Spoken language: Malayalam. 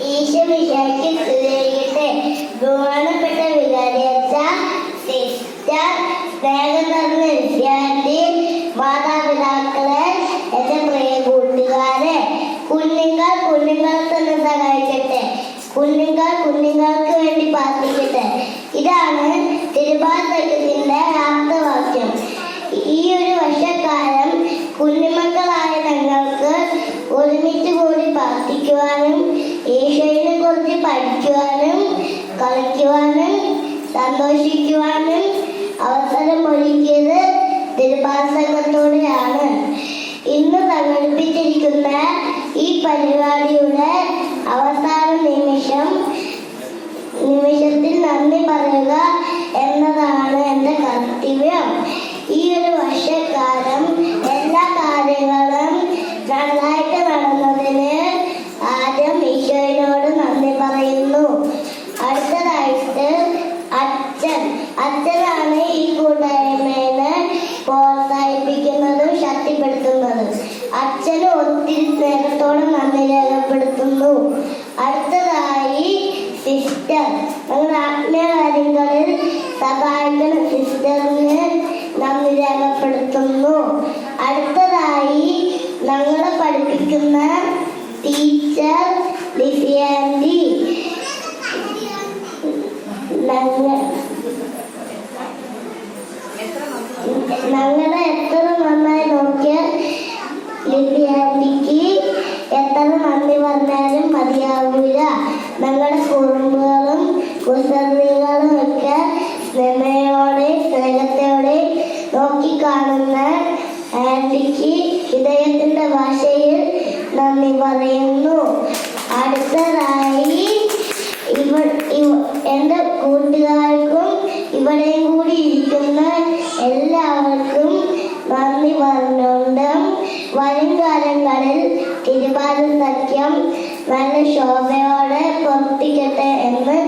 ഈശോമിശിഹായ്ക്ക് സ്തുതിയായിരിക്കട്ടെ. ബഹുമാനപ്പെട്ട വികാരിയച്ഛ, സിസ്റ്റർ, സ്നേഹം നിറഞ്ഞ വിദ്യാർത്ഥി, മാതാപിതാക്കളെ, എന്റെ പ്രിയ കൂട്ടുകാരെ, കുഞ്ഞുങ്ങൾ കുഞ്ഞുങ്ങളെ തന്നെ സഹായിക്കട്ടെ. കുഞ്ഞുങ്ങൾ കുഞ്ഞുങ്ങൾക്ക് വേണ്ടി പ്രാർത്ഥിക്കട്ടെ. ഇതാണ് തിരുവാതിരത്തിന്റെ ആപ്തവാക്യം. ഈ ഒരു വർഷക്കാലം കുഞ്ഞുമക്കളായ ഞങ്ങൾക്ക് ഒരുമിച്ച് കൂടി പ്രാർത്ഥിക്കുവാനും ഈശോയെ കുറിച്ച് പഠിക്കുവാനും കളിക്കുവാനും സന്തോഷിക്കുവാനും അവസരം ഒരുക്കിയത് തിരുവാതിരത്തോടെയാണ്. ഇന്ന് സംഘടിപ്പിച്ചിരിക്കുന്ന ഈ പരിപാടിയുടെ അവസാന നിമിഷത്തിൽ നന്ദി പറയുക എന്നതാണ് എൻ്റെ കർത്തവ്യം. ഈ ഒരു വർഷക്കാലം എല്ലാ കാര്യങ്ങളും നന്നായിട്ട് നടന്നതിന് ആദ്യം ഈശോയോട് നന്ദി പറയുന്നു. അടുത്തതായിട്ട് അച്ഛനാണ് ഈ കൂട്ടായ്മയെ പ്രോത്സാഹിപ്പിക്കുന്നതും ശക്തിപ്പെടുത്തുന്നതും. അച്ഛന് ഒത്തിരി സ്നേഹത്തോടെ നന്ദി രേഖപ്പെടുത്തുന്നു. അടുത്തതായി സിസ്റ്റർ, ഞങ്ങൾ ആത്മീയ കാര്യങ്ങളിൽ സഹായിക്കുന്ന സിസ്റ്ററിന് നന്ദി രേഖപ്പെടുത്തുന്നു. അടുത്തതായി ഞങ്ങളെ പഠിപ്പിക്കുന്ന ടീച്ചർ ലിസിയാൻഡി, ഞങ്ങളെ എത്ര നന്നായി നോക്കിയ ലിസിയാൻഡിക്ക് എത്ര നന്ദി പറഞ്ഞാലും മതിയാവൂല. ഞങ്ങളുടെ കുറുമ്പുകളും കുസൃതികളും ഒക്കെ സ്നേഹത്തോടെ നോക്കിക്കാണുന്ന ആൻറ്റിക്ക് ഹൃദയത്തിന്റെ ഭാഷയിൽ നന്ദി പറയുന്നു. അടുത്തതായി എൻ്റെ കൂട്ടുകാർക്കും ഇവിടെയും കൂടി ഇരിക്കുന്ന എല്ലാവർക്കും നന്ദി പറഞ്ഞുകൊണ്ട് വരും കാലങ്ങളിൽ തിരുവാതിര സഖ്യം നല്ല ശോഭയോടെ പ്രവർത്തിക്കട്ടെ എന്ന്